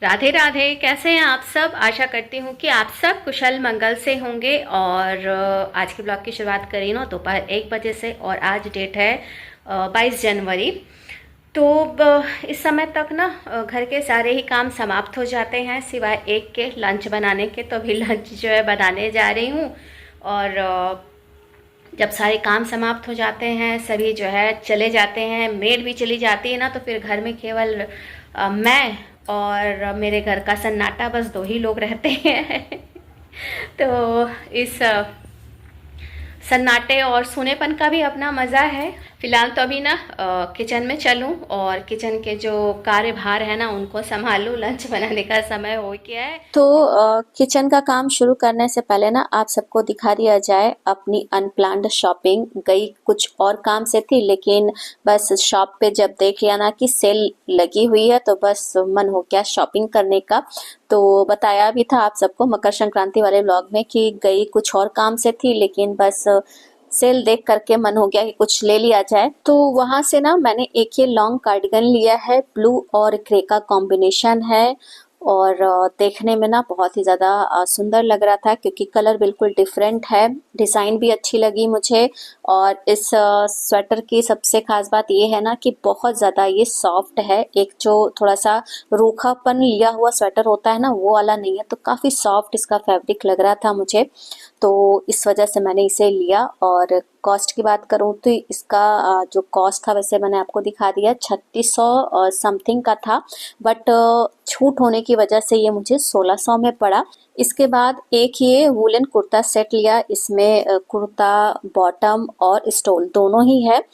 राधे राधे। कैसे हैं आप सब? आशा करती हूँ कि आप सब कुशल मंगल से होंगे। और आज के ब्लॉग की शुरुआत करी ना दोपहर 1 बजे से, और आज डेट है 22 जनवरी। तो इस समय तक ना घर के सारे ही काम समाप्त हो जाते हैं सिवाय एक के, लंच बनाने के। तो अभी लंच जो है बनाने जा रही हूँ। और जब सारे काम समाप्त हो जाते हैं, सभी जो है चले जाते हैं, मेड भी चली जाती है ना, तो फिर घर में केवल मैं और मेरे घर का सन्नाटा, बस दो ही लोग रहते हैं। तो इस सन्नाटे और सूनेपन का भी अपना मज़ा है। फिलहाल तो अभी ना किचन में चलूं और किचन के जो कार्यभार है ना उनको संभालूं। लंच बनाने का समय हो गया है। तो किचन का काम शुरू करने से पहले ना आप सबको दिखा दिया जाए अपनी अनप्लान्ड शॉपिंग। गई कुछ और काम से थी, लेकिन बस शॉप पे जब देख लिया ना कि सेल लगी हुई है तो बस मन हो गया शॉपिंग करने का। तो बताया भी था आप सबको मकर संक्रांति वाले व्लॉग में कि गई कुछ और काम से थी, लेकिन बस सेल देख करके मन हो गया कि कुछ ले लिया जाए। तो वहां से ना मैंने एक ये लॉन्ग कार्डिगन लिया है, ब्लू और ग्रे का कॉम्बिनेशन है। और देखने में ना बहुत ही ज़्यादा सुंदर लग रहा था क्योंकि कलर बिल्कुल डिफरेंट है, डिज़ाइन भी अच्छी लगी मुझे। और इस स्वेटर की सबसे खास बात ये है ना कि बहुत ज़्यादा ये सॉफ्ट है। एक जो थोड़ा सा रूखापन लिया हुआ स्वेटर होता है ना, वो वाला नहीं है। तो काफ़ी सॉफ्ट इसका फैब्रिक लग रहा था मुझे, तो इस वजह से मैंने इसे लिया। और कॉस्ट की बात करूँ तो इसका जो कॉस्ट था वैसे मैंने आपको दिखा दिया, 3600 समथिंग का था, बट छूट होने की वजह से ये मुझे 1600 में पड़ा। इसके बाद एक ये वुलन कुर्ता सेट लिया, इसमें कुर्ता, बॉटम और स्टोल दोनों ही है।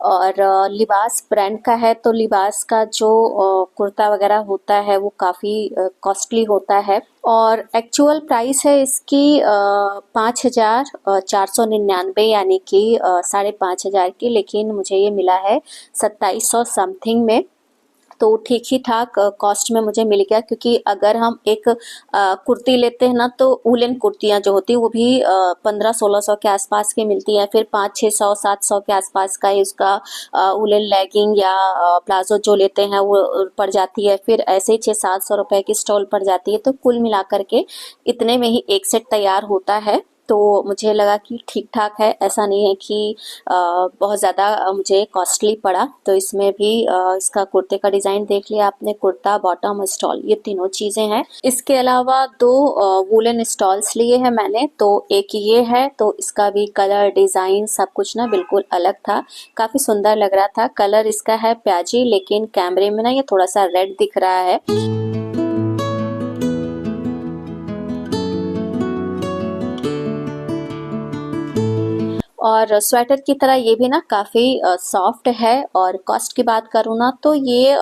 और लिबास ब्रांड का है, तो लिबास का जो कुर्ता वगैरह होता है वो काफ़ी कॉस्टली होता है। और एक्चुअल प्राइस है इसकी 5499, यानी कि 5500 की, लेकिन मुझे ये मिला है 2700 समथिंग में। तो ठीक ही ठाक कॉस्ट में मुझे मिल गया, क्योंकि अगर हम एक कुर्ती लेते हैं ना तो वुलन कुर्तियाँ जो होती है वो भी 1500-1600 के आसपास की मिलती हैं। फिर 500-600-700 के आसपास का ही उसका वुलन लेगिंग या प्लाजो जो लेते हैं वो पड़ जाती है। फिर ऐसे ही 600-700 रुपए की स्टॉल पड़ जाती है। तो कुल मिलाकर के इतने में ही एक सेट तैयार होता है। तो मुझे लगा कि ठीक ठाक है, ऐसा नहीं है कि बहुत ज़्यादा मुझे कॉस्टली पड़ा। तो इसमें भी इसका कुर्ते का डिज़ाइन देख लिया आपने, कुर्ता, बॉटम, स्टॉल, ये तीनों चीज़ें हैं। इसके अलावा दो वुलन स्टॉल्स लिए हैं मैंने, तो एक ये है, तो इसका भी कलर, डिज़ाइन सब कुछ ना बिल्कुल अलग था, काफ़ी सुंदर लग रहा था। कलर इसका है प्याजी, लेकिन कैमरे में ना ये थोड़ा सा रेड दिख रहा है। और स्वेटर की तरह ये भी ना काफ़ी सॉफ्ट है। और कॉस्ट की बात करूँ ना तो ये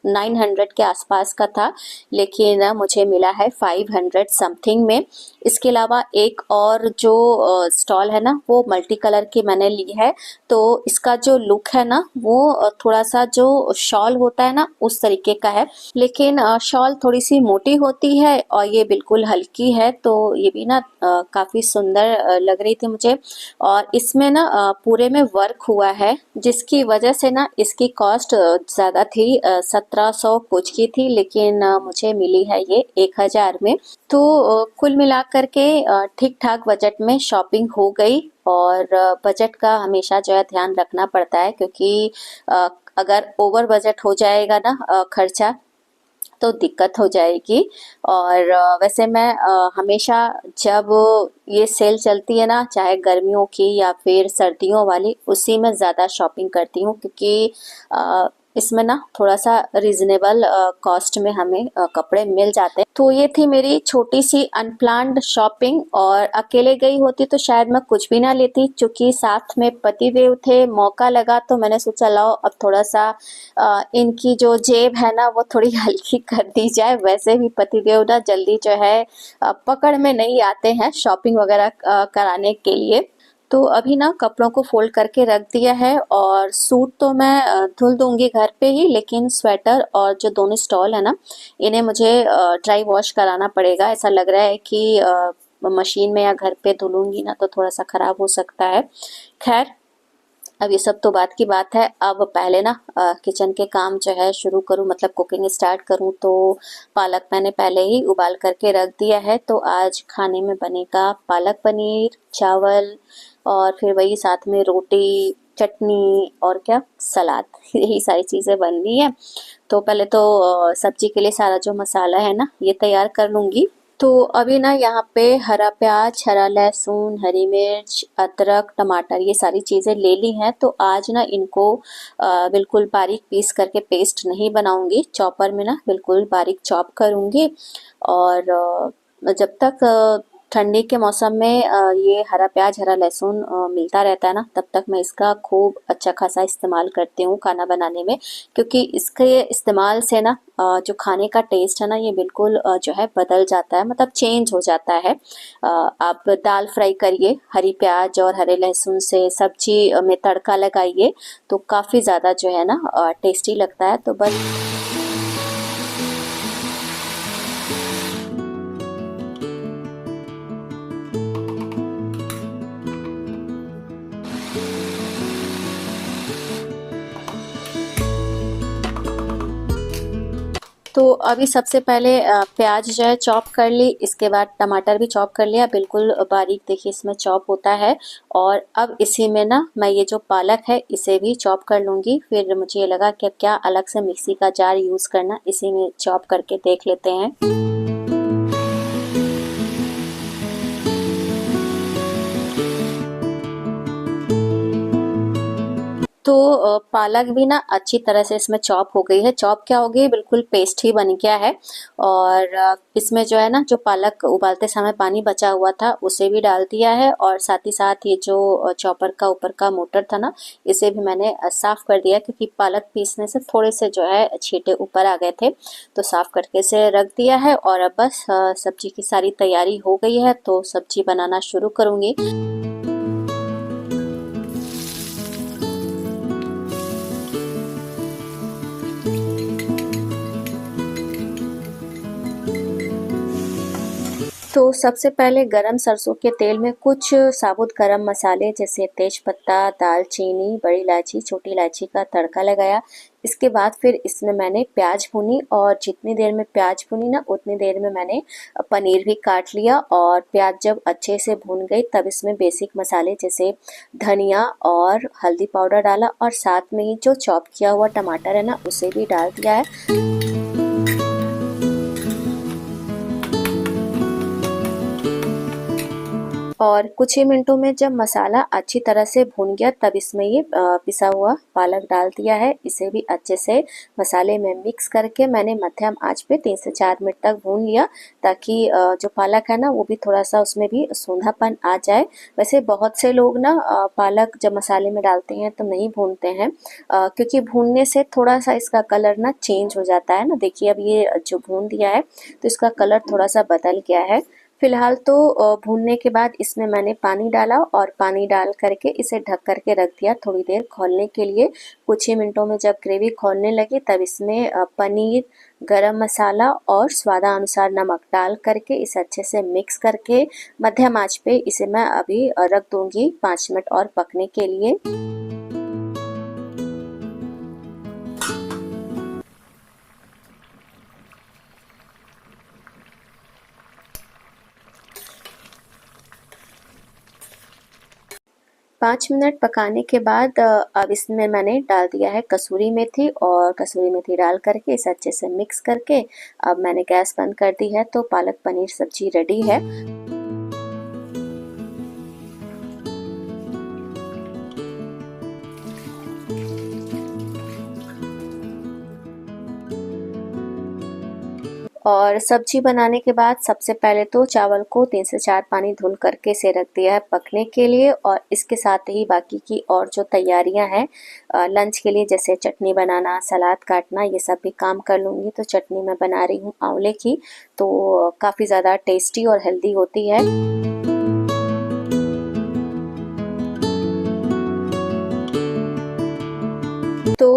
900 के आसपास का था, लेकिन मुझे मिला है 500 समथिंग में। इसके अलावा एक और जो स्टॉल है ना वो मल्टी कलर की मैंने ली है। तो इसका जो लुक है ना वो थोड़ा सा जो शॉल होता है ना उस तरीके का है, लेकिन शॉल थोड़ी सी मोटी होती है और ये बिल्कुल हल्की है। तो ये भी ना काफ़ी सुंदर लग रही थी मुझे। और इसमें ना पूरे में वर्क हुआ है, जिसकी वजह से ना इसकी कॉस्ट ज़्यादा थी, 1700 कुछ की थी, लेकिन मुझे मिली है ये 1000 में। तो कुल मिलाकर के ठीक ठाक बजट में शॉपिंग हो गई। और बजट का हमेशा जो है ध्यान रखना पड़ता है, क्योंकि अगर ओवर बजट हो जाएगा ना खर्चा, तो दिक्कत हो जाएगी। और वैसे मैं हमेशा जब ये सेल चलती है ना, चाहे गर्मियों की या फिर सर्दियों वाली, उसी में ज़्यादा शॉपिंग करती हूँ, क्योंकि इसमें ना थोड़ा सा रिजनेबल कॉस्ट में हमें कपड़े मिल जाते हैं। तो ये थी मेरी छोटी सी अनप्लान्ड शॉपिंग। और अकेले गई होती तो शायद मैं कुछ भी ना लेती, क्योंकि साथ में पतिदेव थे, मौका लगा तो मैंने सोचा लाओ अब थोड़ा सा इनकी जो जेब है ना वो थोड़ी हल्की कर दी जाए। वैसे भी पतिदेव ना जल्दी जो है पकड़ में नहीं आते हैं शॉपिंग वगैरह कराने के लिए। तो अभी ना कपड़ों को फोल्ड करके रख दिया है। और सूट तो मैं धुल दूंगी घर पे ही, लेकिन स्वेटर और जो दोनों स्टॉल है ना इन्हें मुझे ड्राई वॉश कराना पड़ेगा। ऐसा लग रहा है कि मशीन में या घर पे धुलूंगी ना तो थोड़ा सा खराब हो सकता है। खैर, अब ये सब तो बात की बात है। अब पहले ना किचन के काम जो है शुरू करूँ, मतलब कुकिंग स्टार्ट करूँ। तो पालक मैंने पहले ही उबाल करके रख दिया है। तो आज खाने में बनेगा पालक पनीर, चावल और फिर वही साथ में रोटी, चटनी और क्या, सलाद। यही सारी चीज़ें बन रही है। तो पहले तो सब्जी के लिए सारा जो मसाला है ना ये तैयार कर लूँगी। तो अभी ना यहाँ पे हरा प्याज, हरा लहसुन, हरी मिर्च, अदरक, टमाटर ये सारी चीज़ें ले ली हैं। तो आज ना इनको बिल्कुल बारीक पीस करके पेस्ट नहीं बनाऊंगी, चॉपर में ना बिल्कुल बारीक चॉप करूंगी। और जब तक ठंडी के मौसम में ये हरा प्याज, हरा लहसुन मिलता रहता है ना, तब तक मैं इसका खूब अच्छा खासा इस्तेमाल करती हूँ खाना बनाने में। क्योंकि इसके इस्तेमाल से ना जो खाने का टेस्ट है ना ये बिल्कुल जो है बदल जाता है, मतलब चेंज हो जाता है। आप दाल फ्राई करिए, हरी प्याज और हरे लहसुन से सब्जी में तड़का लगाइए, तो काफ़ी ज़्यादा जो है ना टेस्टी लगता है। तो बस तो अभी सबसे पहले प्याज जो है चॉप कर ली, इसके बाद टमाटर भी चॉप कर लिया, बिल्कुल बारीक देखिए इसमें चॉप होता है। और अब इसी में ना मैं ये जो पालक है इसे भी चॉप कर लूँगी। फिर मुझे ये लगा कि अब क्या अलग से मिक्सी का जार यूज़ करना, इसी में चॉप करके देख लेते हैं। तो पालक भी ना अच्छी तरह से इसमें चॉप हो गई है। चॉप क्या हो गई, बिल्कुल पेस्ट ही बन गया है। और इसमें जो है ना जो पालक उबालते समय पानी बचा हुआ था उसे भी डाल दिया है। और साथ ही साथ ये जो चॉपर का ऊपर का मोटर था ना इसे भी मैंने साफ कर दिया, क्योंकि पालक पीसने से थोड़े से जो है छींटे ऊपर आ गए थे। तो साफ करके इसे रख दिया है। और अब बस सब्जी की सारी तैयारी हो गई है, तो सब्जी बनाना शुरू करूँगी। तो सबसे पहले गरम सरसों के तेल में कुछ साबुत गरम मसाले जैसे तेजपत्ता, दालचीनी, बड़ी इलायची, छोटी इलायची का तड़का लगाया। इसके बाद फिर इसमें मैंने प्याज भूनी, और जितनी देर में प्याज भूनी ना उतनी देर में मैंने पनीर भी काट लिया। और प्याज जब अच्छे से भून गई तब इसमें बेसिक मसाले जैसे धनिया और हल्दी पाउडर डाला, और साथ में ही जो चॉप किया हुआ टमाटर है ना उसे भी डाल दिया है। और कुछ ही मिनटों में जब मसाला अच्छी तरह से भून गया तब इसमें ये पिसा हुआ पालक डाल दिया है। इसे भी अच्छे से मसाले में मिक्स करके मैंने मध्यम आंच पे 3 से 4 मिनट तक भून लिया, ताकि जो पालक है ना वो भी थोड़ा सा उसमें भी सूंधापन आ जाए। वैसे बहुत से लोग ना पालक जब मसाले में डालते हैं तो नहीं भूनते हैं, क्योंकि भूनने से थोड़ा सा इसका कलर ना चेंज हो जाता है ना। देखिए अब ये जो भून दिया है तो इसका कलर थोड़ा सा बदल गया है। फिलहाल तो भूनने के बाद इसमें मैंने पानी डाला, और पानी डाल करके इसे ढक करके रख दिया थोड़ी देर खौलने के लिए। कुछ ही मिनटों में जब ग्रेवी खौलने लगी तब इसमें पनीर, गरम मसाला और स्वादानुसार नमक डाल करके इसे अच्छे से मिक्स करके मध्यम आंच पे इसे मैं अभी रख दूंगी 5 मिनट और पकने के लिए। 5 मिनट पकाने के बाद अब इसमें मैंने डाल दिया है कसूरी मेथी, और कसूरी मेथी डाल करके इसे अच्छे से मिक्स करके अब मैंने गैस बंद कर दी है। तो पालक पनीर सब्जी रेडी है। और सब्जी बनाने के बाद सबसे पहले तो चावल को 3 से 4 पानी धुल करके इसे रख दिया है पकने के लिए। और इसके साथ ही बाकी की और जो तैयारियां हैं लंच के लिए, जैसे चटनी बनाना, सलाद काटना, ये सब भी काम कर लूँगी। तो चटनी मैं बना रही हूँ आंवले की, तो काफ़ी ज़्यादा टेस्टी और हेल्दी होती है। तो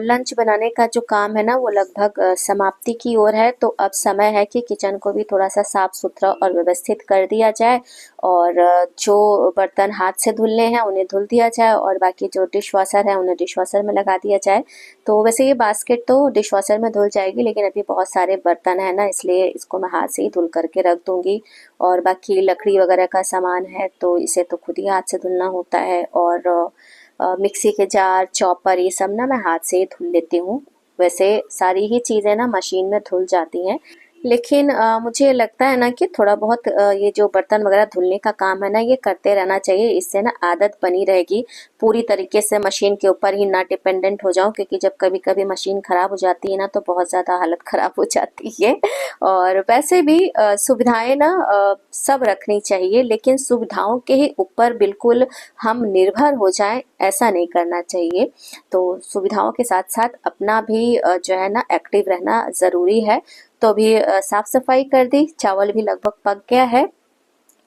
लंच बनाने का जो काम है ना वो लगभग समाप्ति की ओर है। तो अब समय है कि किचन को भी थोड़ा सा साफ सुथरा और व्यवस्थित कर दिया जाए, और जो बर्तन हाथ से धुलने हैं उन्हें धुल दिया जाए, और बाकी जो डिश वॉशर है उन्हें डिश वॉशर में लगा दिया जाए। तो वैसे ये बास्केट तो डिश वॉशर में धुल जाएगी, लेकिन अभी बहुत सारे बर्तन है ना, इसलिए इसको मैं हाथ से ही धुल करके रख दूंगी। और बाकी लकड़ी वगैरह का सामान है तो इसे तो खुद ही हाथ से धुलना होता है, और मिक्सी के जार, चॉपर, ये सब ना मैं हाथ से ही धुल लेती हूँ। वैसे सारी ही चीज़ें ना मशीन में धुल जाती हैं, लेकिन मुझे लगता है ना कि थोड़ा बहुत ये जो बर्तन वगैरह धुलने का काम है ना ये करते रहना चाहिए। इससे ना आदत बनी रहेगी, पूरी तरीके से मशीन के ऊपर ही ना डिपेंडेंट हो जाऊं, क्योंकि जब कभी कभी मशीन ख़राब हो जाती है ना तो बहुत ज़्यादा हालत ख़राब हो जाती है। और वैसे भी सुविधाएं ना सब रखनी चाहिए, लेकिन सुविधाओं के ही ऊपर बिल्कुल हम निर्भर हो जाएं ऐसा नहीं करना चाहिए। तो सुविधाओं के साथ साथ अपना भी जो है ना एक्टिव रहना ज़रूरी है। तो अभी साफ सफाई कर दी, चावल भी लगभग पक गया है।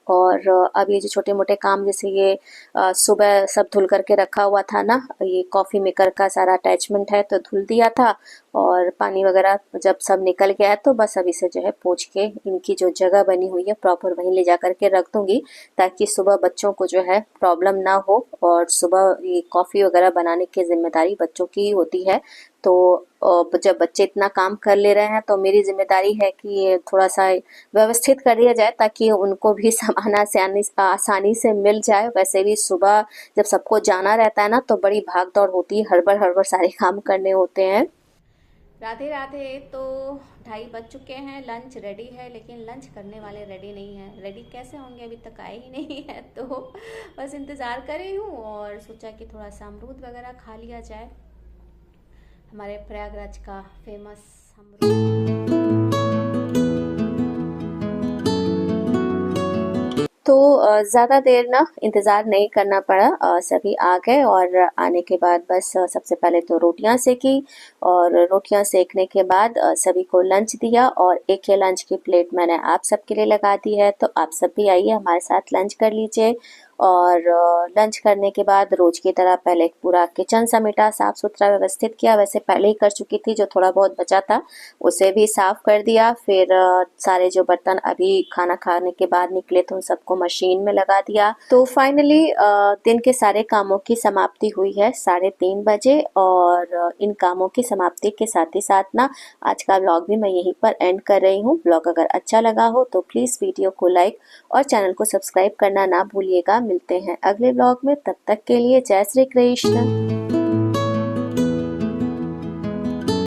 और अब ये जो छोटे मोटे काम, जैसे ये सुबह सब धुल करके रखा हुआ था ना, ये कॉफ़ी मेकर का सारा अटैचमेंट है तो धुल दिया था, और पानी वगैरह जब सब निकल गया है तो बस अब इसे जो है पोंछ के इनकी जो जगह बनी हुई है प्रॉपर वहीं ले जा करके रख दूंगी, ताकि सुबह बच्चों को जो है प्रॉब्लम ना हो। और सुबह ये कॉफ़ी वगैरह बनाने की जिम्मेदारी बच्चों की ही होती है। तो जब बच्चे इतना काम कर ले रहे हैं तो मेरी जिम्मेदारी है कि ये थोड़ा सा व्यवस्थित कर दिया जाए, ताकि उनको भी सामान आसानी से मिल जाए। वैसे भी सुबह जब सबको जाना रहता है ना तो बड़ी भाग दौड़ होती है, हड़बड़ हड़बड़ सारे काम करने होते हैं। राधे राधे। तो 2:30 बज चुके हैं, लंच रेडी है, लेकिन लंच करने वाले रेडी नहीं हैं। रेडी कैसे होंगे, अभी तक आए ही नहीं है, तो बस इंतज़ार कर रही हूँ। और सोचा कि थोड़ा सा अमरूद वगैरह खा लिया जाए, हमारे प्रयागराज का फेमस अमरूद। तो ज़्यादा देर ना इंतज़ार नहीं करना पड़ा, सभी आ गए। और आने के बाद बस सबसे पहले तो रोटियां सेकी, और रोटियां सेकने के बाद सभी को लंच दिया, और एक ही लंच की प्लेट मैंने आप सबके लिए लगा दी है। तो आप सब भी आइए हमारे साथ लंच कर लीजिए। और लंच करने के बाद रोज की तरह पहले पूरा किचन समेटा, साफ सुथरा व्यवस्थित किया। वैसे पहले ही कर चुकी थी, जो थोड़ा बहुत बचा था उसे भी साफ कर दिया। फिर सारे जो बर्तन अभी खाना खाने के बाद निकले थे उन सबको मशीन में लगा दिया। तो फाइनली दिन के सारे कामों की समाप्ति हुई है 3:30 बजे। और इन कामों की समाप्ति के साथ ही साथ ना आज का व्लॉग भी मैं यहीं पर एंड कर रही हूँ। व्लॉग अगर अच्छा लगा हो तो प्लीज़ वीडियो को लाइक और चैनल को सब्सक्राइब करना ना भूलिएगा। मिलते हैं अगले व्लॉग में, तब तक के लिए जय श्री कृष्ण।